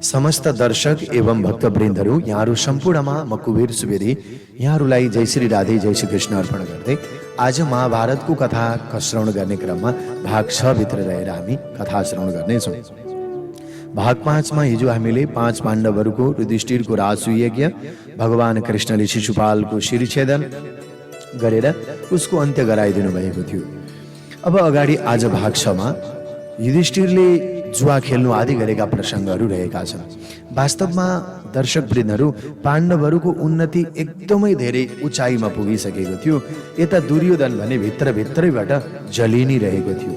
समस्त दर्शक एवं भक्तवृन्दहरू यहाँहरू सम्पूर्णमा म कुबेर सुवेदी यहाँहरूलाई जय श्री राधे जय श्री कृष्ण अर्पण गर्दै आज महाभारतको कथा श्रवण गर्ने क्रममा भाग 6 भित्र रहेर हामी कथा श्रवण गर्नेछौँ। भाग 5 मा हिजो हामीले 5 पाण्डवहरूको युधिष्ठिरको राजसूयज्ञ भगवान कृष्णले शिशुपालको शिरछेदन गरेर उसको अन्त्य गराइदिनु भएको थियो। अब अगाडि आज भाग 6 मा युधिष्ठिरले जुवा खेल्नु आदि गरेका प्रसङ्गहरू रहेका छन्। वास्तवमा दर्शक वृन्दहरू पाण्डवहरूको उन्नति एकदमै धेरै उचाइमा पुगिसकेको थियो। यता दुर्योधन भने भित्रभित्रैबाट जलिनी रहेको थियो,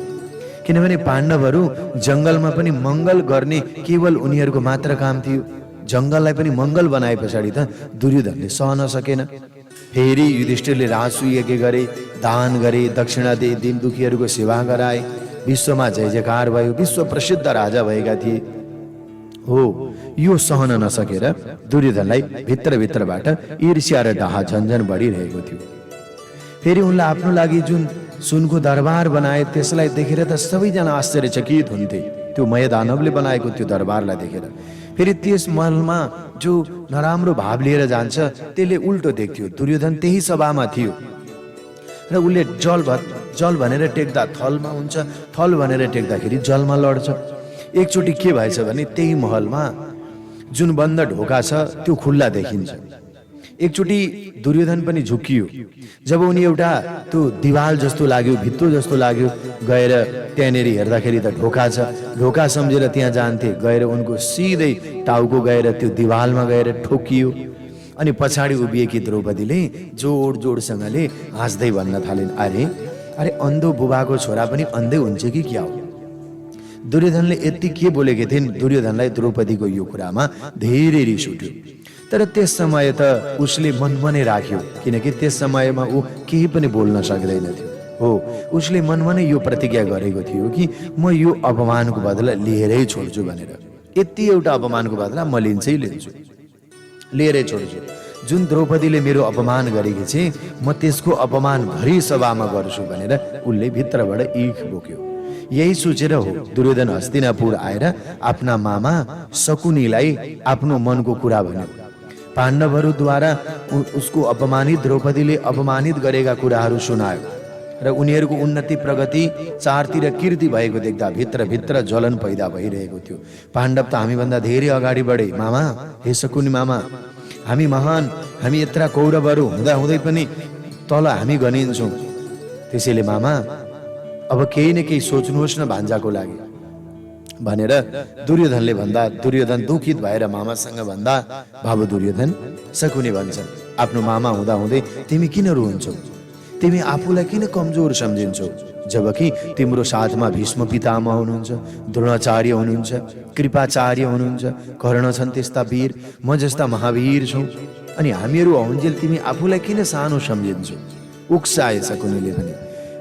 किनभने पाण्डवहरू जङ्गलमा पनि मङ्गल गर्ने केवल उनीहरूको मात्र काम थियो। जङ्गललाई पनि मङ्गल बनाए पछाडि त दुर्योधनले सहन सकेन। फेरि युधिष्ठिरले राजसूयज्ञ गरे, दान गरे, दक्षिणा दे, दीन दुखीहरूको सेवा गराए, विश्वमा जय जयकार भयो, विश्व प्रसिद्ध राजा भएका थिए। हो, यो सहन नसकेर दुर्योधनलाई भित्रभित्रबाट ईर्ष्या र डाहा झन्झन बढिरहेको थियो। फेरि उनलाई आफ्नो लागि जुन सुनको दरबार बनाए त्यसलाई देखेर त सबैजना आश्चर्यचकित हुन्थे। त्यो मयदानवले बनाएको त्यो दरबारलाई देखेर फेरि त्यस महलमा जो नराम्रो भाव लिएर जान्छ त्यसले उल्टो देख्थ्यो। दुर्योधन त्यही सभामा थियो र उसले जल भनेर टेक्दा थलमा हुन्छ, थल भनेर टेक्दाखेरि जलमा लड्छ। एकचोटि के भएछ भने त्यही महलमा जुन बन्द ढोका छ त्यो खुल्ला देखिन्छ। एकचोटि दुर्योधन पनि झुक्कियो। जब उनी एउटा त्यो दिवाल जस्तो लाग्यो, भित्तो जस्तो लाग्यो, गएर त्यहाँनिर हेर्दाखेरि त ढोका छ। ढोका सम्झेर त्यहाँ जान्थे, गएर उनको सिधै टाउको गएर त्यो दिवालमा गएर ठोकियो। अनि पछाडि उभिएकी द्रौपदीले जोड जोडसँगले हाँस्दै भन्न थालिन्, अरे अरे अन्धो बुबाको छोरा पनि अन्धै हुन्छ कि क्या हो। दुर्योधनले यति के बोलेकी थिइन्, दुर्योधनलाई द्रौपदीको यो कुरामा धेरै रिस उठ्यो। तर त्यस समय त उसले मनमा नै राख्यो, किनकि त्यस समयमा ऊ केही पनि बोल्न सक्दैन थियो। हो, उसले मनमा नै यो प्रतिज्ञा गरेको थियो कि म यो अपमानको बदला लिएरै छोड्छु भनेर। यति एउटा अपमानको बदला म लिन्छु, लिएरै छोड्छु। जुन द्रौपदीले मेरो अपमान गरेकी छे म त्यसको अपमान भरि सभामा गर्छु भनेर उसले भित्रबाट ईख बोक्यो। यही सोचेर हो दुर्योधन हस्तिनापुर आएर आफ्ना मामा शकुनीलाई आफ्नो मनको कुरा भन्यो। पाण्डवहरूद्वारा उसको अपमानित द्रौपदीले अपमानित गरेका कुराहरू सुनायो र उनीहरूको उन्नति प्रगति चारतिर कीर्ति भएको देख्दा भित्रभित्र ज्वलन पैदा भइरहेको थियो। पाण्डव त हामीभन्दा धेरै अगाडि बढे। मामा, हे शकुनी मामा, हामी महान, हामी यत्र कौरवहरू हुँदाहुँदै पनि तल हामी गनिन्छौँ। त्यसैले मामा अब केही न केही सोच्नुहोस् न भान्जाको लागि भनेर दुर्योधनले भन्दा दुर्योधन दुखित भएर मामासँग भन्दा, बाबु दुर्योधन, शकुनी भन्छन्, आफ्नो मामा हुँदाहुँदै तिमी किन रुन्छौ? तिमी आफूलाई किन कमजोर सम्झिन्छौ? जबकि तिम्रो साथमा भीष्म पितामह हुनुहुन्छ, द्रोणाचार्य हुनुहुन्छ, कृपाचार्य हुनुहुन्छ, कर्ण छन् त्यस्ता वीर, म जस्ता महावीर छौँ। अनि हामीहरू हुन्जेल तिमी आफूलाई किन सानो सम्झिन्छौ? उक्साए शकुनीले भने,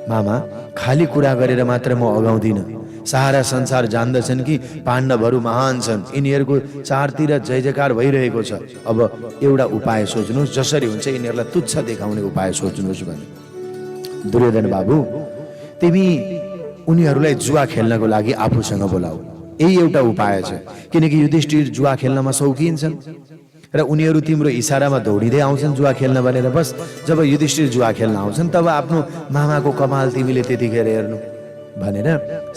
मामा, खाली कुरा गरेर मात्र म अगाउँदिन। सारा संसार जान्दछन् कि पाण्डवहरू महान छन्, यिनीहरूको चारतिर जय जयकार भइरहेको छ। अब एउटा उपाय सोच्नुहोस्, जसरी हुन्छ यिनीहरूलाई तुच्छ देखाउने उपाय सोच्नुहोस् भने। दुर्योधन बाबु, तिमी उनीहरूलाई जुवा खेल्नको लागि आफूसँग बोलाऊ, यही एउटा उपाय छ। किनकि युधिष्ठिर जुवा खेल्नमा शौकीन छन् र उनीहरू तिम्रो इसारामा दौडिँदै आउँछन् जुवा खेल्न भनेर। बस जब युधिष्ठिर जुवा खेल्न आउँछन् तब आफ्नो मामाको कमाल तिमीले त्यतिखेर हेर्नु भनेर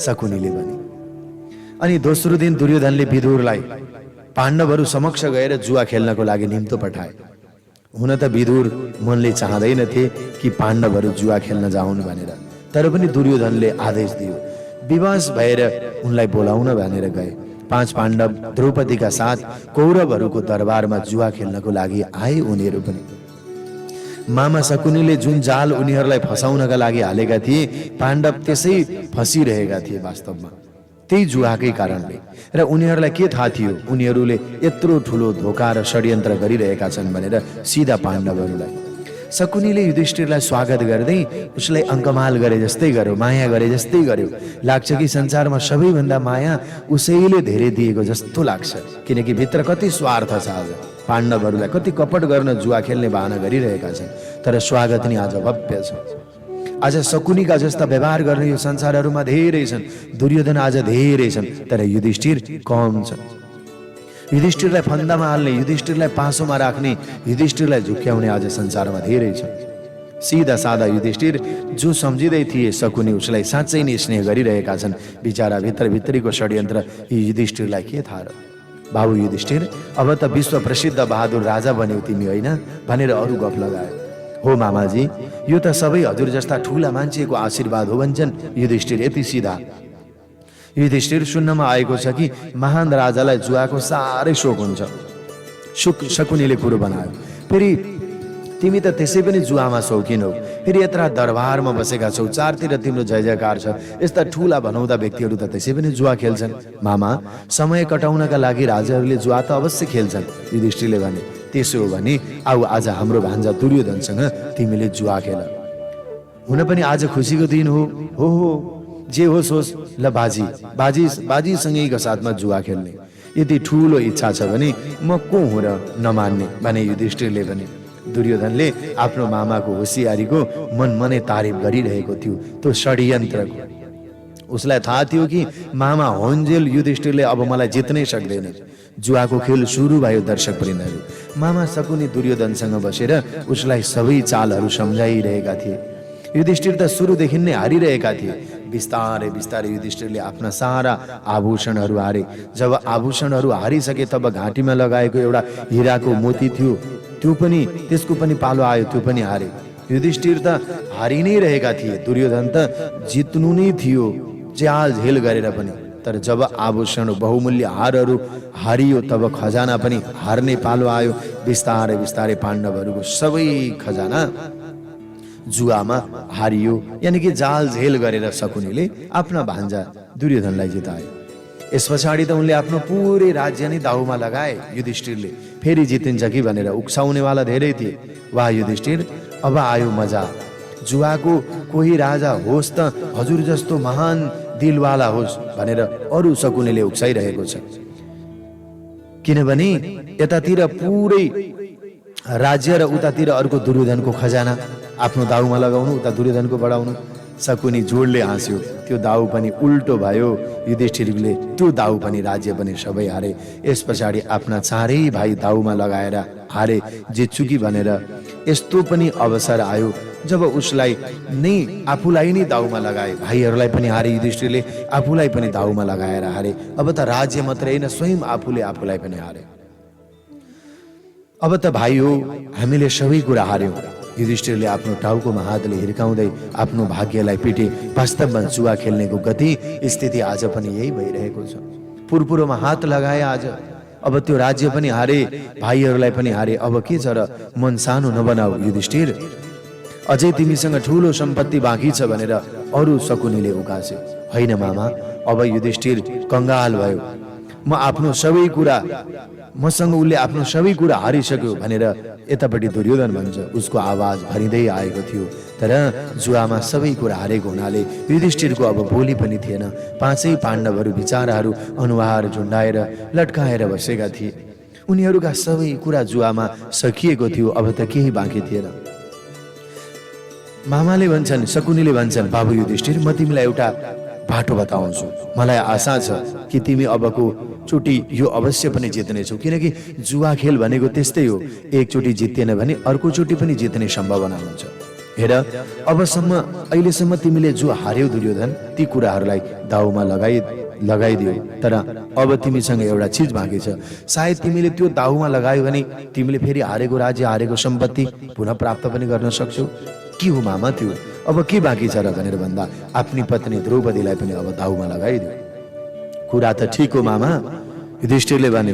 शकुनीले भने। अनि दोस्रो दिन दुर्योधनले विदुरलाई पाण्डवहरू समक्ष गएर जुवा खेल्नको लागि निम्तो पठाए। हुन त विदुर मनले चाहँदैनथे कि पाण्डवहरू जुवा खेल्न जाउन् भनेर, तर पनि दुर्योधनले आदेश दियो। विवश भएर उनलाई बोलाउन भनेर गए। 5 पाण्डव द्रौपदीका साथ कौरवहरूको दरबारमा जुवा खेल्नको लागि आए। उनीहरू पनि मामा शकुनीले जुन जाल उनीहरूलाई फसाउनका लागि हालेका थिए, पाण्डव त्यसै फसिरहेका थिए वास्तवमा, त्यही जुवाकै कारणले। र उनीहरूलाई के थाहा थियो उनीहरूले यत्रो ठुलो धोका र षड्यन्त्र गरिरहेका छन् भनेर सिधा पाण्डवहरूलाई। शकुनीले युधिष्ठिरलाई स्वागत गर्दै उसलाई अङ्कमाल गरे जस्तै गर्यो, माया गरे जस्तै गर्यो। लाग्छ कि संसारमा सबैभन्दा माया उसैले धेरै दिएको जस्तो लाग्छ, किनकि भित्र कति स्वार्थ छ। आज पाण्डवहरूलाई कति कपट गर्न जुवा खेल्ने बहाना गरिरहेका छन्, तर स्वागत नि आज भव्य छ। आज शकुनीका जस्ता व्यवहार गर्ने यो संसारहरूमा धेरै छन्। दुर्योधन आज धेरै छन्, तर युधिष्ठिर कम छन्। युधिष्ठिरलाई फन्दामा हाल्ने, युधिष्ठिरलाई पासोमा राख्ने, युधिष्ठिरलाई झुक्क्याउने आज संसारमा धेरै छ। सिधा सादा युधिष्ठिर जो सम्झिँदै थिए शकुनी उसलाई साँच्चै नै स्नेह गरिरहेका छन्। बिचारा भित्रभित्रीको षड्यन्त्र यी युधिष्ठिरलाई के थाहा र? बाबु युधिष्ठिर, अब त विश्व प्रसिद्ध बहादुर राजा बन्यौ तिमी होइन भनेर अरू गफ लगायो। हो मामाजी, यो त सबै हजुर जस्ता ठुला मान्छेको आशीर्वाद हो भन्छन् युधिष्ठिर यति सिधा। युधिष्ठिर सुन्नमा आएको छ कि महान राजालाई जुवाको साह्रै शोक हुन्छ। शकुनीले कुरो बनायो, फेरि तिमी त त्यसै पनि जुवामा शौकिन हौ, फेरि यत्र दरबारमा बसेका छौ, चारतिर तिम्रो जय जयकार छ, यस्ता ठुला भनौँदा व्यक्तिहरू त त्यसै पनि जुवा खेल्छन्। मामा, समय कटाउनका लागि राजाहरूले जुवा त अवश्य खेल्छन्। युधिष्ठिरले भने, त्यसो हो भने आऊ आज हाम्रो भान्जा दुर्योधनसँग तिमीले जुवा खेल। हुन पनि आज खुसीको दिन हो। हो जे होस् होस्, ल बाजीसँगैको साथमा जुवा खेल्ने यदि ठुलो इच्छा छ भने म को हुँ र नमान्ने भने युधिष्ठिरले भने। दुर्योधनले आफ्नो मामाको होसियारीको मनमनै तारिफ गरिरहेको थियो, त्यो षड्यन्त्रको। उसलाई थाहा थियो कि मामा होन्जेल युधिष्ठिरले अब मलाई जित्नै सक्दैन। जुवाको खेल सुरु भयो। दर्शक वृन्दहरू, मामा शकुनी दुर्योधनसँग बसेर उसलाई सबै चालहरू सम्झाइरहेका थिए। युधिष्ठिर त सुरुदेखि नै हारिरहेका थिए। बिस्तारै बिस्तारै युधिष्ठिरले आफ्ना सारा आभूषणहरू हारे। जब आभूषणहरू हारिसके तब घाँटीमा लगाएको एउटा हिराको मोती थियो, त्यो पनि त्यसको पनि पालो आयो, त्यो पनि हारे। युधिष्ठिर त हारि नै रहेका थिए, दुर्योधन त जित्नु नै थियो चाल झेल गरेर पनि। तर जब आभूषण बहुमूल्य हारहरू हारियो तब खजाना पनि हार्ने पालो आयो। बिस्तारै बिस्तारै पाण्डवहरूको सबै खजाना जुवामा हारियो, यानि कि जाल झेल गरेर शकुनीले आफ्ना भान्जा दुर्योधनलाई जितायो। यस पछाडि त उनले आफ्नो पुरै राज्य नै दाउमा लगाए। युधिष्ठिरले फेरि जितिन्छ कि भनेर उक्साउनेवाला धेरै थिए। वाह युधिष्ठिर, अब आयो मजा। जुवाको कोही राजा होस् त हजुर जस्तो महान दिलवाला होस् भनेर अरू शकुनीले उक्साइरहेको छ। किनभने यतातिर पुरै राज्य र उतातिर अर्को दुर्योधनको खजाना आफ्नो दाउमा लगाउनु, उता दुर्योधनको बढाउनु। शकुनी जोडले हाँस्यो। त्यो दाउ पनि उल्टो भयो। युधिष्ठिरले त्यो दाउ पनि राज्य पनि सबै हारे। यस पछाडि आफ्ना चारै भाइ दाउमा लगाएर हारे। जित्छु कि भनेर यस्तो पनि अवसर आयो जब उसलाई नै आफूलाई नै दाउमा लगाए। भाइहरूलाई पनि हारे युधिष्ठिरले, आफूलाई पनि दाउमा लगाएर हारे। अब त राज्य मात्रै होइन, स्वयं आफूले आफूलाई पनि हारे। अब त भाइ हो, हामीले सबै कुरा हार्यौं। युधिष्ठिरले आफ्नो टाउकोमा हातले हिर्काउँदै आफ्नो भाग्यलाई पिटे। वास्तवमा जुवा खेल्नेको गति स्थिति आज पनि यही भइरहेको छ। पुरपुरोमा हात लगाए आज। अब त्यो राज्य पनि हारे, भाइहरूलाई पनि हारे। अब के छ र? मन सानो नबनाऊ युधिष्ठिर, अझै तिमीसँग ठुलो सम्पत्ति बाँकी छ भनेर अरू शकुनीले उकास्यो। होइन मामा, अब युधिष्ठिर कंगाल भयो। मसँग उसले आफ्नो सबै कुरा हारिसक्यो भनेर यतापट्टि दुर्योधन भन्छ। उसको आवाज भरिँदै आएको थियो। तर जुवामा सबै कुरा हारेको हुनाले युधिष्ठिरको अब बोली पनि थिएन। पाँचै पाण्डवहरू बिचाराहरू अनुहार झुन्डाएर लट्काएर बसेका थिए। उनीहरूका सबै कुरा जुवामा सकिएको थियो। अब त केही बाँकी थिएन। मामाले भन्छन्, शकुनीले भन्छन्, बाबु युधिष्ठिर, म तिमीलाई एउटा बाटो बताउँछु। मलाई आशा छ कि तिमी अबको चोटि यो अवश्य पनि जित्नेछौ, किनकि जुवा खेल भनेको त्यस्तै हो। एकचोटि जित्तेन भने अर्को चोटि पनि जित्ने सम्भावना हुन्छ। हेर, अहिलेसम्म तिमीले जो हार्यौ दुर्योधन, ती कुराहरूलाई दाउमा लगाइदियो। तर अब तिमीसँग एउटा चिज बाँकी छ। सायद तिमीले त्यो दाउमा लगायो भने तिमीले फेरि हारेको राज्य, हारेको सम्पत्ति पुनः प्राप्त पनि गर्न सक्छौ। के हो मामा त्यो? अब के बाँकी छ र भनेर भन्दा आफ्नी पत्नी द्रौपदीलाई पनि अब दाउमा लगाइदियो। कुरा त ठिक हो मामा, युधिष्ठिरले भने।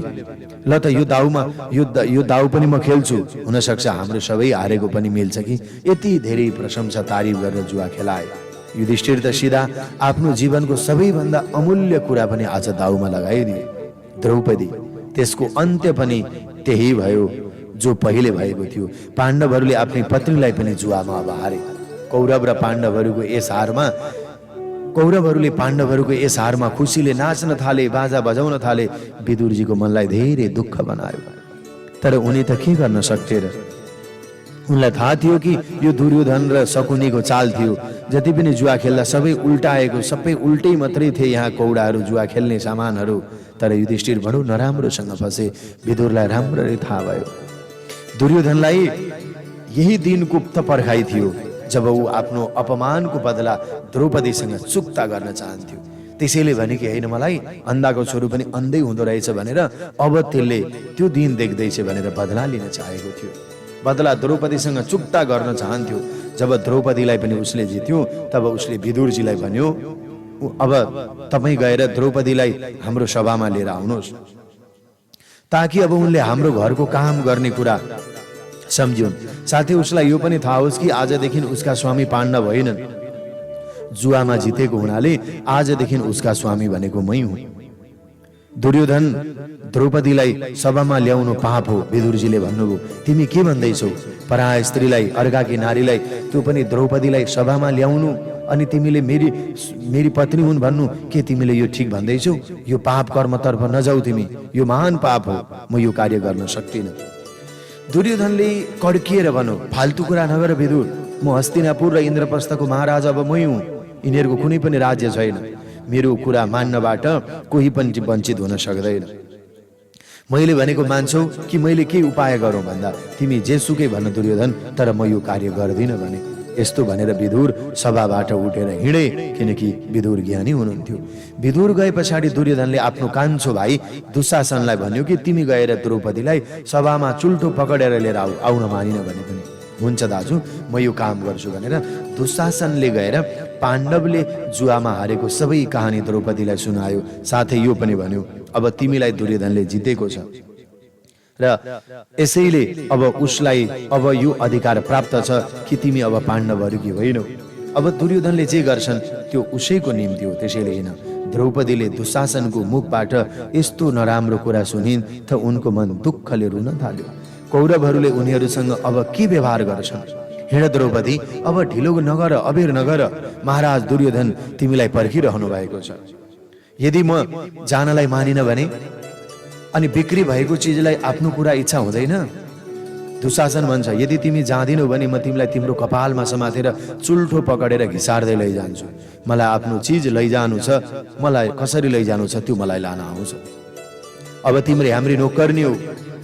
ल त यो दाउ पनि म खेल्छु। हुन सक्छ हाम्रो सबै हारेको पनि मिल्छ कि। यति धेरै प्रशंसा तारिफ गरेर जुवा खेलाए। युधिष्ठिर त सिधा आफ्नो जीवनको सबैभन्दा अमूल्य कुरा पनि आज दाउमा लगाइदिए। द्रौपदी, त्यसको अन्त्य पनि त्यही भयो जो पहिले भएको थियो। पाण्डवहरूले आफ्नी पत्नीलाई पनि जुवामा अब हारे। कौरवहरूले पाण्डवहरूको यस हारमा खुसीले नाच्न थाले, बाजा बजाउन थाले। विदुरजीको मनलाई धेरै दुःख बनायो। तर उनी त के गर्न सक्थे र? उनलाई थाहा थियो कि यो दुर्योधन र शकुनीको चाल थियो। जति पनि जुवा खेल्दा सबै उल्टाएको, सबै उल्टै मात्रै थिए यहाँ कौडाहरू, जुवा खेल्ने सामानहरू। तर युधिष्ठिर बडो नराम्रोसँग फसे। विदुरलाई राम्ररी थाहा भयो। दुर्योधनलाई यही दिनको त पर्खाइ थियो जब ऊ आफ्नो अपमानको बदला द्रौपदीसँग चुक्ता गर्न चाहन्थ्यो। त्यसैले भने कि होइन, मलाई अन्धाको छोरो पनि अन्धै हुँदो रहेछ भनेर अब त्यसले त्यो दिन देख्दैछ भनेर बदला लिन चाहेको थियो। बदला द्रौपदीसँग चुक्ता गर्न चाहन्थ्यो। जब द्रौपदीलाई पनि उसले जित्यो तब उसले विदुरजीलाई भन्यो, अब तपाईँ गएर द्रौपदीलाई हाम्रो सभामा लिएर आउनुहोस्, ताकि अब उनले हाम्रो घरको काम गर्ने कुरा सम्झ्युन्। साथै उसलाई यो पनि थाहा होस् कि आजदेखि उसका स्वामी पाण्डव होइनन्। जुवामा जितेको हुनाले आजदेखि उसका स्वामी भनेको मै हुँ। दुर्योधन द्रौपदीलाई सभामा ल्याउनु पाप हो। विदुरजीले भन्नुभयो, तिमी के भन्दैछौ? पराय स्त्रीलाई, अर्काकी नारीलाई, त्यो पनि द्रौपदीलाई सभामा ल्याउनु अनि तिमीले मेरी पत्नी हुन् भन्नु, के तिमीले यो ठिक भन्दैछौ? यो पाप कर्मतर्फ नजाऊ तिमी, यो महान पाप हो, म यो कार्य गर्न सक्दिनँ। दुर्योधनले कड्किएर भन्यो, फाल्तु कुरा नगर विदुर, म हस्तिनापुर र इन्द्रप्रस्थको महाराजा अब मै हुँ। यिनीहरूको कुनै पनि राज्य छैन। मेरो कुरा मान्नबाट कोही पनि वञ्चित हुन सक्दैन। मैले भनेको मान्छौ कि मैले के उपाय गरौँ भन्दा तिमी जेसुकै भन्न दुर्योधन, तर म यो कार्य गर्दिनँ भने। यस्तो भनेर विदुर सभाबाट उठेर हिँडे, किनकि विदुर ज्ञानी हुनुहुन्थ्यो। विदुर गए पछाडि दुर्योधनले आफ्नो कान्छो भाइ दुशासनलाई भन्यो कि तिमी गएर द्रौपदीलाई सभामा चुल्टो पकडेर लिएर आउन मानिन भने पनि हुन्छ दाजु, म यो काम गर्छु भनेर दुशासनले गएर पाण्डवले जुवामा हारेको सबै कहानी द्रौपदीलाई सुनायो। साथै यो पनि भन्यो, अब तिमीलाई दुर्योधनले जितेको छ र यसैले अब उसलाई अब यो अधिकार प्राप्त छ कि तिमी अब पाण्डवहरूकी होइनौ। अब दुर्योधनले जे गर्छन् त्यो उसैको निम्ति हो। त्यसैले होइन, द्रौपदीले दुशासनको मुखबाट यस्तो नराम्रो कुरा सुनिन् त उनको मन दुःखले रुन थाल्यो। कौरवहरूले उनीहरूसँग अब के व्यवहार गर्छन्? हिँड द्रौपदी, अब ढिलो नगर, अबेर नगर, महाराज दुर्योधन तिमीलाई पर्खिरहनु भएको छ। यदि म जानलाई मानिन भने अनि बिक्री भएको चिजलाई आफ्नो कुरा इच्छा हुँदैन? दुशासन भन्छ, यदि तिमी जाँदिनौ भने म तिमीलाई तिम्रो कपालमा समातेर चुल्ठो पकडेर घिसार्दै लैजान्छु। मलाई आफ्नो चिज लैजानु छ, मलाई कसरी लैजानु छ त्यो मलाई लान आउँछ। अब तिम्रो हाम्री नोकर्नी हो।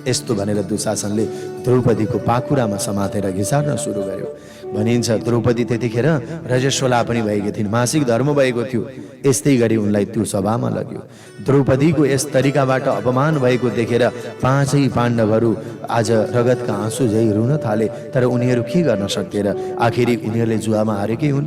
यस्तो भनेर दुशासनले द्रौपदीको पाखुरामा समातेर घिसार्न सुरु गर्यो। भनिन्छ द्रौपदी त्यतिखेर रजस्वला पनि भएकी थिइन्, मासिक धर्म भएको थियो। यस्तै गरी उनलाई त्यो सभामा लग्यो। द्रौपदीको यस तरिकाबाट अपमान भएको देखेर पाँचै पाण्डवहरू आज रगतका आँसु झै रुन थाले। तर उनीहरू के गर्न सक्थे र? आखिरी उनीहरूले जुवामा हारेकै हुन्,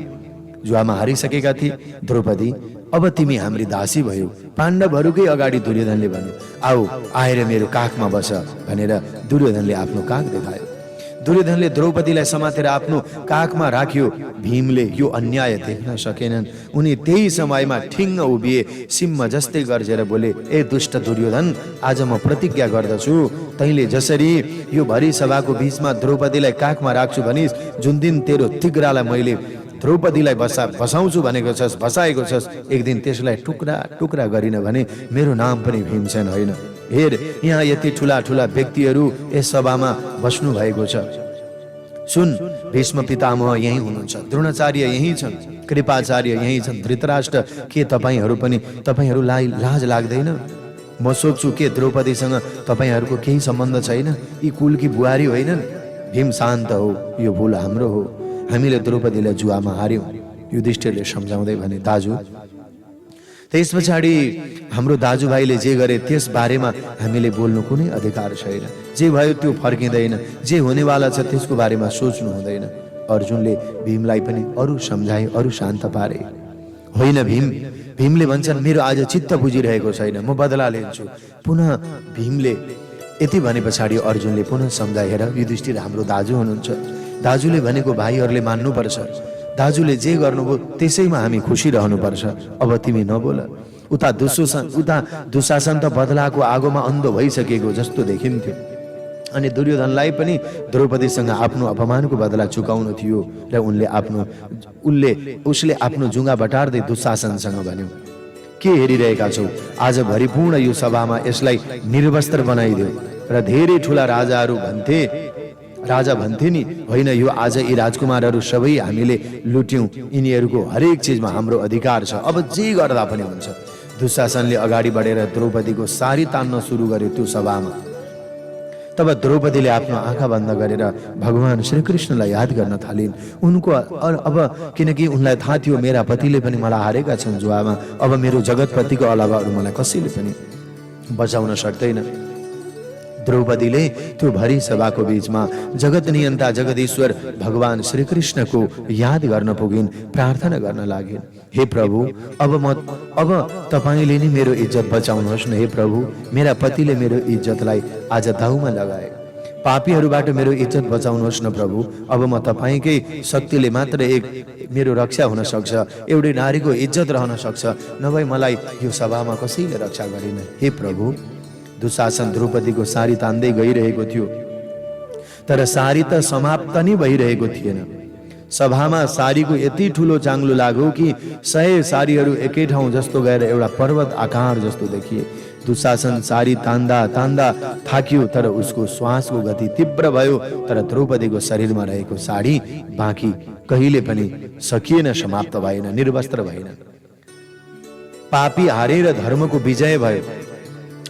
जुवामा हारिसकेका थिए। द्रौपदी, अब तिमी हाम्री दासी भयो। पाण्डवहरूकै अगाडि दुर्योधनले भन्यो, आऊ आएर मेरो काखमा बस भनेर दुर्योधनले आफ्नो काख देखायो। दुर्योधनले द्रौपदीलाई समातेर आफ्नो काखमा राख्यो। भीमले यो अन्याय देख्न सकेनन्। उनी त्यही समयमा ठिङ्ग उभिए, सिंह जस्तै गर्जेर बोले, ए दुष्ट दुर्योधन, आज म प्रतिज्ञा गर्दछु, तैँले जसरी यो भरि सभाको बीचमा द्रौपदीलाई काखमा राख्छु भनिस्, जुन दिन तेरो तिग्रालाई मैले द्रौपदीलाई बसाउँछु भनेको छस्, बसाएको छस्, एक दिन त्यसलाई टुक्रा टुक्रा गरिन भने मेरो नाम पनि भीमसेन होइन। हेर, यहाँ यति ठुला ठुला व्यक्तिहरू यस सभामा बस्नु भएको छ। सुन, भीष्म पितामह यही हुनुहुन्छ, द्रोणाचार्य यही छन्, कृपाचार्य यही छन्, धृतराष्ट्र, के तपाईँहरूलाई लाज लाग्दैन? म सोध्छु, के द्रौपदीसँग तपाईँहरूको केही सम्बन्ध छैन? यी कुलकी बुहारी होइनन्? भीम शान्त हो, यो भुल हाम्रो हो, हामीले द्रौपदीलाई जुवामा हार्यौं। युधिष्ठिरले सम्झाउँदै भने, दाजु, त्यस पछाडि हाम्रो दाजुभाइले जे गरे त्यस बारेमा हामीले बोल्नु कुनै अधिकार छैन। जे भयो त्यो फर्किँदैन, जे हुनेवाला छ त्यसको बारेमा सोच्नु हुँदैन। अर्जुनले भीमलाई पनि अरू सम्झाए, अरू शान्त पारे। होइन भीमले भन्छन्, मेरो आज चित्त बुझिरहेको छैन, म बदला लिन्छु। पुनः भीमले यति भने पछाडि अर्जुनले पुनः सम्झाएर, युधिष्ठिर हाम्रो दाजु हुनुहुन्छ, दाजुले भनेको भाइहरूले मान्नुपर्छ, दाजुले जे गर्नुभयो त्यसैमा हामी खुसी रहनुपर्छ। अब तिमी नबोल। उता दुशासन त बदलाको आगोमा अन्धो भइसकेको जस्तो देखिन्थ्यो। अनि दुर्योधनलाई पनि द्रौपदीसँग आफ्नो अपमानको बदला चुकाउनु थियो र उसले आफ्नो जुङ्गा बटार्दै दुशासनसँग भन्यो, के हेरिरहेका छौ? आज भरिपूर्ण यो सभामा यसलाई निर्वस्त्र बनाइदियो। र धेरै ठुला राजाहरू भन्थे राजा भन्थे नि, होइन यो आज यी राजकुमारहरू सबै हामीले लुट्यौं, यिनीहरूको हरेक चिजमा हाम्रो अधिकार छ, अब जे गर्दा पनि हुन्छ। दुशासनले अगाडि बढेर द्रौपदीको सारी तान्न सुरु गर्यो त्यो सभामा। तब द्रौपदीले आफ्नो आँखा बन्द गरेर भगवान श्रीकृष्णलाई याद गर्न थालिन्। उनको अब किनकि उनलाई थाहा थियो मेरा पतिले पनि मलाई हारेका छन् जुवामा, अब मेरो जगतपतिको अलावा अरू मलाई कसैले पनि बचाउन सक्दैन। द्रौपदीले त्यो भरी सभाको बीचमा जगत नियन्ता जगदीश्वर भगवान श्रीकृष्णको याद गर्न पुगिन्, प्रार्थना गर्न लागिन्। हे प्रभु, अब तपाईले नै मेरो इज्जत बचाउनुहोस् न। हे प्रभु, मेरा पतिले मेरो इज्जतलाई आज दाउमा लगाए, पापीहरूबाट मेरो इज्जत बचाउनुहोस् न प्रभु। अब म तपाईकै शक्तिले मात्र मेरो रक्षा हुन सक्छ, एउटै नारीको इज्जत रहन सक्छ, नभए मलाई यो सभामा कसैले रक्षा गरिन। हे प्रभु, दुशासन द्रौपदीको सारी तान्दै गइरहेको थियो, तर सारी त समाप्त नै भइरहेको थिएन। सभामा सारीको यति ठुलो चाङ्लो लाग्यो कि 100 सारीहरू एकै ठाउँ जस्तो गएर एउटा पर्वत आकार जस्तो देखिए। दुशासन सारी तान्दा तान्दा थाक्यो, तर उसको श्वासको गति तीव्र भयो, तर द्रौपदीको शरीरमा रहेको साडी बाँकी कहिले पनि सकिएन, समाप्त भएन, निर्वस्त्र भएन। पापी हारेर धर्मको विजय भयो।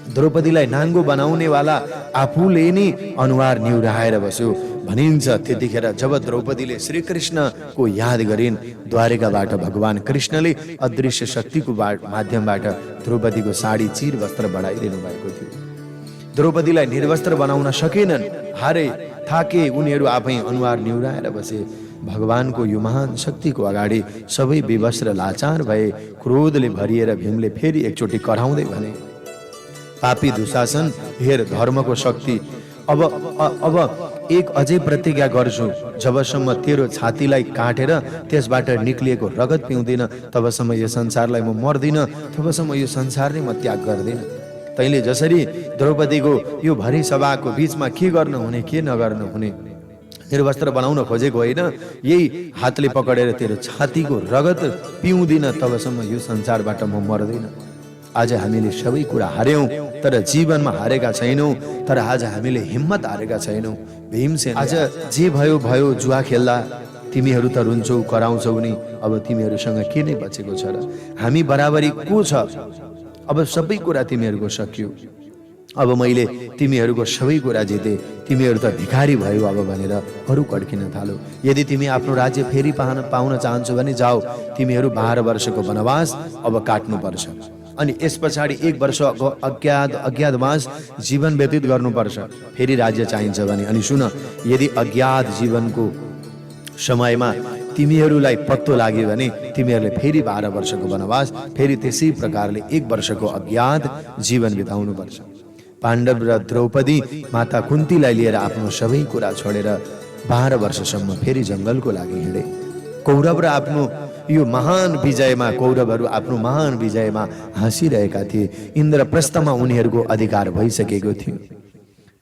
द्रौपदीलाई नाङ्गो बनाउने वाला आफूले नै अनुहार निहुराएर बस्यो भनिन्छ। त्यतिखेर जब द्रौपदीले श्रीकृष्णको याद गरिन्, द्वारिकाबाट भगवान कृष्णले अदृश्य शक्तिको माध्यमबाट द्रौपदीको साडी चिर वस्त्र बढाइदिनु भएको थियो। द्रौपदीलाई निर्वस्त्र बनाउन सकेनन्, हारे, थाके, उनीहरू आफै अनुहार निहुराएर बसे। भगवानको यो महान शक्तिको अगाडि सबै विवस्त्र लाचार भए। क्रोधले भरिएर भीमले फेरि एकचोटि कराउँदै भने, पापी दुशासन, हेर धर्मको शक्ति, अब एक अझै प्रतिज्ञा गर्छु, जबसम्म तेरो छातीलाई काटेर त्यसबाट निक्लिएको रगत पिउँदिन तबसम्म यो संसारलाई म मर्दिन, तबसम्म यो संसार नै म त्याग गर्दिन। तैँले जसरी द्रौपदीको यो भरी सभाको बीचमा के गर्नु हुने के नगर्नु हुने निर्वस्त्र बनाउन खोजेको होइन, यही हातले पकडेर तेरो छातीको रगत पिउँदिन तबसम्म यो संसारबाट म मर्दिन। आज हामीले सबै कुरा हार्यौं, तर जीवनमा हारेका छैनौं, तर आज हामीले हिम्मत हारेका छैनौं। भीमसेन, आज जे भयो भयो, जुवा खेल्दा तिमीहरू त रुन्छौ, कराउँछौ नि, अब तिमीहरूसँग के नै बचेको छ र? हामी बराबरी को छ? अब सबै कुरा तिमीहरूको सकियो, अब मैले तिमीहरूको सबै कुरा जिते, तिमीहरू त भिखारी भयो अब भनेर अरू कड्किन थालो। यदि तिमी आफ्नो राज्य फेरि पाउन चाहन्छौ भने जाऊ, तिमीहरू 12 वर्षको वनवास अब काट्नुपर्छ, अनि यस पछाडि 1 वर्ष अज्ञातवास जीवन व्यतीत गर्नुपर्छ, फेरि राज्य चाहिन्छ भने। अनि सुन, यदि अज्ञात जीवनको समयमा तिमीहरूलाई पत्तो लाग्यो भने तिमीहरूले फेरि 12 वर्षको वनवास, फेरि त्यसै प्रकारले 1 वर्षको अज्ञात जीवन बिताउनुपर्छ। पाण्डव र द्रौपदी माता कुन्तीलाई लिएर आफ्नो सबै कुरा छोडेर 12 वर्षसम्म फेरि जङ्गलको लागि हिँडे। कौरवहरू आफ्नो महान विजयमा हाँसिरहेका थिए। इन्द्रप्रस्थमा उनीहरूको अधिकार भइसकेको थियो।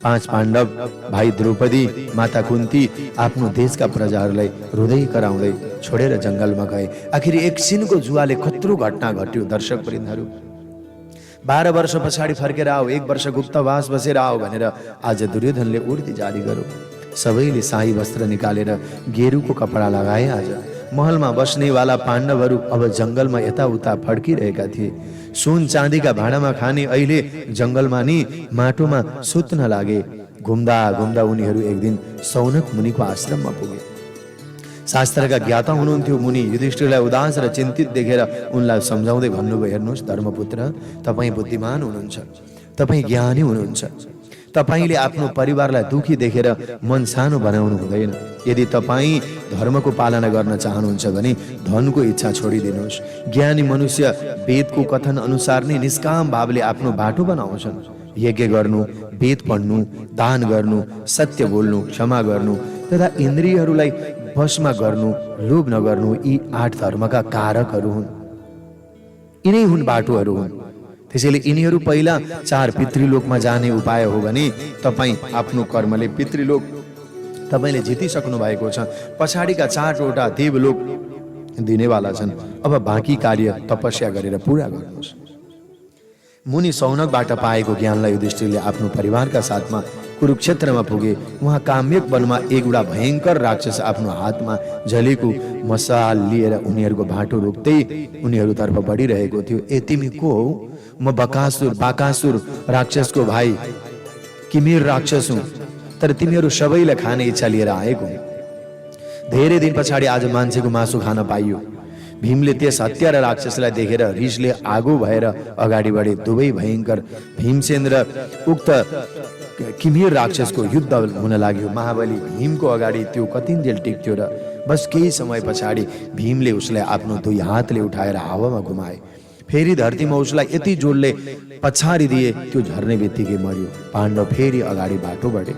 5 पाण्डव, भाइ द्रौपदी, माता कुन्ती आफ्नो देशका प्रजाहरूलाई हृदय कराउँदै छोडेर जङ्गलमा गए। आखिर एकछिनको जुवाले कत्रो घटना घट्यो दर्शक वृन्दहरू। 12 वर्ष पछाडि फर्केर आओ, 1 वर्ष गुप्तवास बसेर आओ भनेर आज दुर्योधनले उर्दी जारी गर्यो। सबैले शाही वस्त्र निकालेर गेरुको कपडा लगाए। आज महलमा बस्नेवाला पाण्डवहरू अब जङ्गलमा यताउता फड्किरहेका थिए। सुन चाँदीका भाँडामा खाने अहिले जङ्गलमा नि माटोमा सुत्न लागे। घुम्दा घुम्दा उनीहरू एक दिन सौनक मुनिको आश्रममा पुगे। शास्त्रका ज्ञाता हुनुहुन्थ्यो मुनि। युधिष्ठिरलाई उदास र चिन्तित देखेर उनलाई सम्झाउँदै भन्नुभयो, हेर्नुहोस् धर्मपुत्र, तपाईँ बुद्धिमान हुनुहुन्छ, तपाईँ ज्ञानी हुनुहुन्छ, तपाईले आफ्नो परिवारलाई दुखी देखेर मन सानो बनाउनु हुँदैन। यदि तपाईँ धर्मको पालना गर्न चाहनुहुन्छ भने धनको इच्छा छोडिदिनुहोस्। ज्ञानी मनुष्य वेदको कथन अनुसार नै निष्काम भावले आफ्नो बाटो बनाउँछन्। यज्ञ गर्नु, वेद पढ्नु, दान गर्नु, सत्य बोल्नु, क्षमा गर्नु तथा इन्द्रियहरूलाई वशमा गर्नु, लोभ नगर्नु, यी 8 धर्मका कारकहरू हुन्। यिनै हुन् बाटोहरू हुन्। त्यसैले यिनीहरू पहिला 4 पितृलोकमा जाने उपाय हो भने तपाईँ आफ्नो कर्मले पितृलोक तपाईँले जितिसक्नु भएको छ। पछाडिका 4वटा देवलोक दिनेवाला छन्। अब बाँकी कार्य तपस्या गरेर पुरा गर्नुहोस्। मुनि सौनकबाट पाएको ज्ञानलाई युधिष्ठिरले आफ्नो परिवारका साथमा कुरुक्षेत्रमा पुगे। उहाँ काम्यक वनमा एउटा भयङ्कर राक्षस आफ्नो हातमा झलेको मसाल लिएर उनीहरूको बाटो रोक्दै उनीहरूतर्फ बढिरहेको थियो। ए तिमी को हौ? म बाकासुर राक्षसको भाइ किमिर राक्षस हुँ, तर तिमीहरू सबैलाई खाने इच्छा लिएर आएको। धेरै दिन पछाडि आज मान्छेको मासु खान पाइयो। भीमले त्यस हत्यारा राक्षसलाई देखेर रिसले आगो भएर अगाडि बढे। दुवै भयङ्कर भीमसेन र उक्त किमिर राक्षसको युद्ध हुन लाग्यो। महाबली भीमको अगाडि त्यो कतिन्जेल टिक्थ्यो र बस केही समय पछाडि भीमले उसलाई आफ्नो दुई हातले उठाएर हावामा घुमाए। फेरि धरतीमा उसलाई यति जोडले पछाडि दिए त्यो झर्ने बित्तिकै मर्यो। पाण्डव फेरि अगाडि बाटो बढे।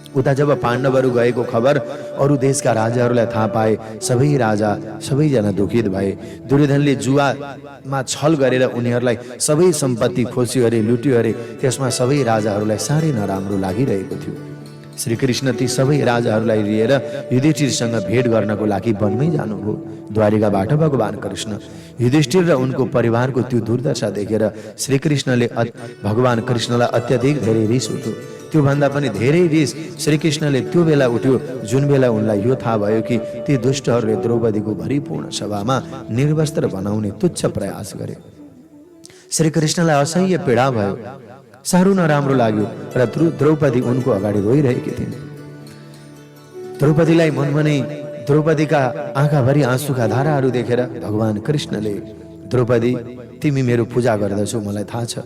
उता जब पाण्डवहरू गएको खबर अरू देशका राजाहरूलाई थाहा पाए, सबैजना दुखित भए। दुर्योधनले जुवामा छल गरेर उनीहरूलाई सबै सम्पत्ति खोस्यो अरे, लुट्यो अरे। त्यसमा सबै राजाहरूलाई साह्रै नराम्रो लागिरहेको थियो। श्रीकृष्ण ती सबै राजाहरूलाई लिएर युधिष्ठिरसँग भेट गर्नको लागि वनमै जानुभयो। द्वारिकाबाट भगवान कृष्ण युधिष्ठिर र उनको परिवारको त्यो दुर्दशा देखेर श्रीकृष्णले भगवान कृष्णलाई अत्यधिक धेरै रिस उठ्यो। त्योभन्दा पनि धेरै रिस श्रीकृष्णले त्यो बेला उठ्यो जुन बेला उनलाई यो थाहा भयो कि ती दुष्टहरूले द्रौपदीको भरिपूर्ण सभामा निर्वस्त्र बनाउने तुच्छ प्रयास गरे। श्रीकृष्णलाई असह्य पीडा भयो, साह्रो नराम्रो लाग्यो र द्रौपदी उनको अगाडि रोइरहेकी थिइन्। द्रौपदीलाई मनमनै द्रौपदीका आँखाभरि आँसुका धाराहरू देखेर भगवान कृष्णले, द्रौपदी तिमी मेरो पूजा गर्दछौ, मलाई थाहा छ।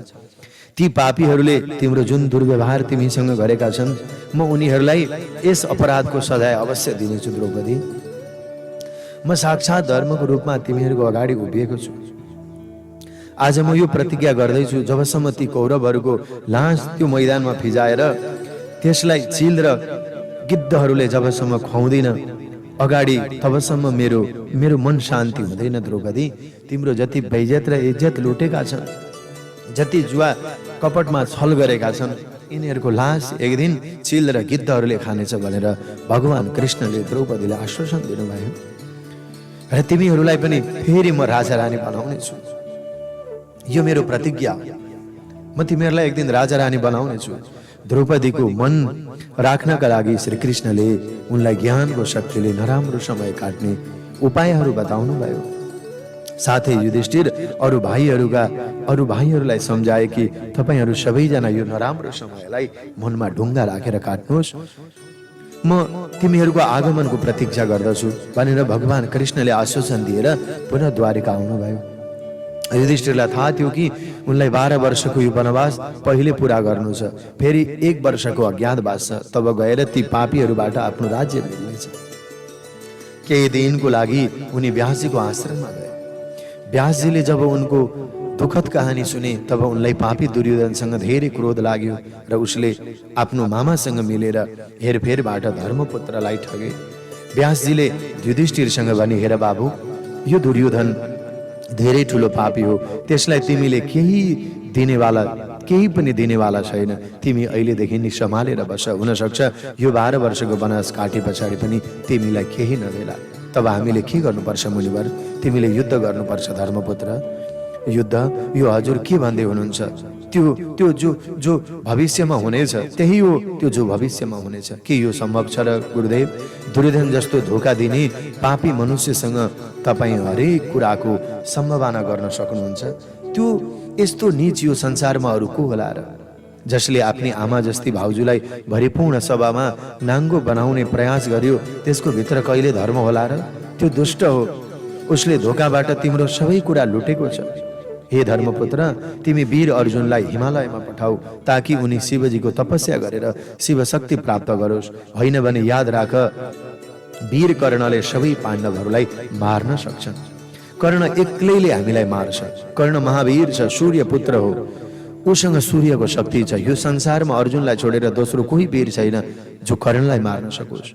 ती पापीहरूले तिम्रो जुन दुर्व्यवहार तिमीसँग गरेका छन्, म उनीहरूलाई यस अपराधको सजाय अवश्य दिनेछु। द्रौपदी, म साक्षात् धर्मको रूपमा तिमीहरूको अगाडि उभिएको छु। आज म यो प्रतिज्ञा गर्दैछु, जबसम्म ती कौरवहरूको लास त्यो मैदानमा फिजाएर त्यसलाई चिल र गिद्धहरूले जबसम्म खुवाउँदैन अगाडि, तबसम्म मेरो मन शान्ति हुँदैन। द्रौपदी, तिम्रो जति बेइज्जत र इज्जत लुटेका छन्, जति जुवा कपटमा छल गरेका छन्, यिनीहरूको लास एक दिन चिल र गिद्धहरूले खानेछ भनेर भगवान कृष्णले द्रौपदीलाई आश्वासन दिनुभयो। र तिमीहरूलाई पनि फेरि म राजा रानी बनाउने छु। यो मेरो प्रतिज्ञा, म तिमीहरूलाई एक दिन राजा रानी बनाउने छु। द्रौपदीको मन राख्नका लागि श्रीकृष्णले उनलाई ज्ञानको शक्तिले नराम्रो समय काट्ने उपायहरू बताउनु भयो। साथै युधिष्ठिर अरू भाइहरूलाई सम्झाए कि तपाईहरू सबैजना यो नराम्रो समयलाई मनमा ढुङ्गा राखेर काट्नुहोस्, म तिमीहरूको आगमनको प्रतीक्षा गर्दछु भनेर भगवान कृष्णले आश्वासन दिएर पुनः द्वारिका आउनुभयो। युधिष्ठिरलाई थाहा थियो कि उनलाई 12 वर्षको यो वनवास पहिले पूरा गर्नु छ, फेरि 1 वर्षको अज्ञातवास छ। तब गएर ती पापीहरूबाट आफ्नो राज्य मिल्नेछ। केही दिनको लागि उनी व्यासजीको आश्रममा गए। व्यासजीले जब उनको दुःखद कहानी सुने तब उनलाई पापी दुर्योधनसँग धेरै क्रोध लाग्यो र उसले आफ्नो मामासँग मिलेर हेरफेरबाट धर्मपुत्रलाई ठगे। व्यासजीले युधिष्ठिरसँग भने, हेर बाबु, यो दुर्योधन धेरै ठुलो पापी हो, त्यसलाई तिमीले केही पनि दिनेवाला छैन। तिमी अहिलेदेखि नि सम्हालेर बस। हुन सक्छ यो 12 वर्षको वनवास काटे पछाडि पनि तिमीलाई केही नदेला। तब हामीले के गर्नुपर्छ मुनिवर? तिमीले युद्ध गर्नुपर्छ धर्मपुत्र। युद्ध? यो हजुर के भन्दै हुनुहुन्छ? त्यो जो भविष्यमा हुनेछ त्यही हो, त्यो जो भविष्यमा हुनेछ। के यो सम्भव छ र गुरुदेव? दुर्योधन जस्तो धोका दिने पापी मनुष्यसँग तपाईँ हरेक कुराको सम्भावना गर्न सक्नुहुन्छ? त्यो यस्तो नीच यो संसारमा अरू को होला र? जसले आफ्नी आमा जस्ती भाउजूलाई भरिपूर्ण सभामा नाङ्गो बनाउने प्रयास गर्यो, त्यसको भित्र कहिले धर्म होला र? त्यो दुष्ट हो। उसले धोकाबाट तिम्रो सबै कुरा लुटेको छ। हे धर्मपुत्र, तिमी वीर अर्जुनलाई हिमालयमा पठाऊ ताकि उनी शिवजीको तपस्या गरेर शिव शक्ति प्राप्त गरोस्। होइन भने याद राख, वीर कर्णले सबै पाण्डवहरूलाई मार्न सक्छन्। कर्ण एक्लैले हामीलाई मार्छ। कर्ण महावीर छ, सूर्य पुत्र हो, उसँग सूर्यको शक्ति छ। यो संसारमा अर्जुनलाई छोडेर दोस्रो कोही वीर छैन जो कर्णलाई मार्न सकोस्।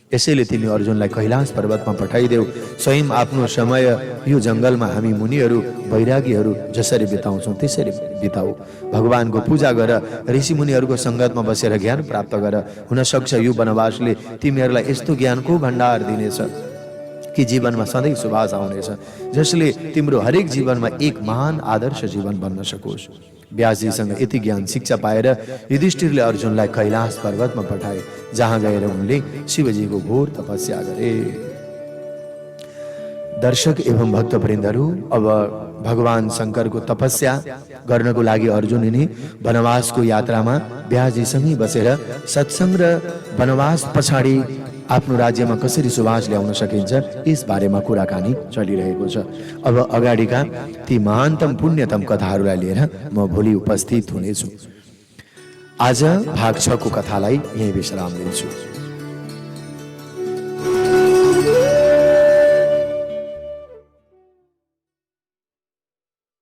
यसैले तिमी अर्जुनलाई कैलाश पर्वतमा पठाइदेऊ। स्वयं आफ्नो समय यो जङ्गलमा हामी मुनिहरू वैरागीहरू जसरी बिताउँछौँ त्यसरी बिताऊ। भगवानको पूजा गर, ऋषिमुनिहरूको सङ्गतमा बसेर ज्ञान प्राप्त गर। हुन सक्छ यो वनवासले तिमीहरूलाई यस्तो ज्ञानको भण्डार दिनेछ कि जीवनमा सधैँ सुभाष आउनेछ, जसले तिम्रो हरेक जीवनमा एक महान आदर्श जीवन बन्न सकोस्। व्यासजीसँग यति ज्ञान शिक्षा पाएर युधिष्ठिरले अर्जुनलाई कैलाश पर्वतमा पठाए, जहाँ गएर उनले शिवजीको घोर तपस्या गरे। दर्शक एवं भक्तवृन्दहरू, अब भगवान शङ्करको तपस्या गर्नको लागि अर्जुन यिनी वनवासको यात्रामा व्यासजीसँगै बसेर सत्संग र वनवास पछाडि आफ्नो राज्यमा कसरी सुवास ल्याउन सकिन्छ यस बारेमा कुराकानी चलिरहेको छ। अब अगाडिका ती महानतम पुण्यतम कथाहरूलाई लिएर म भोलि उपस्थित हुनेछु। आज भाग 6 को कथालाई यही विश्राम दिन्छु।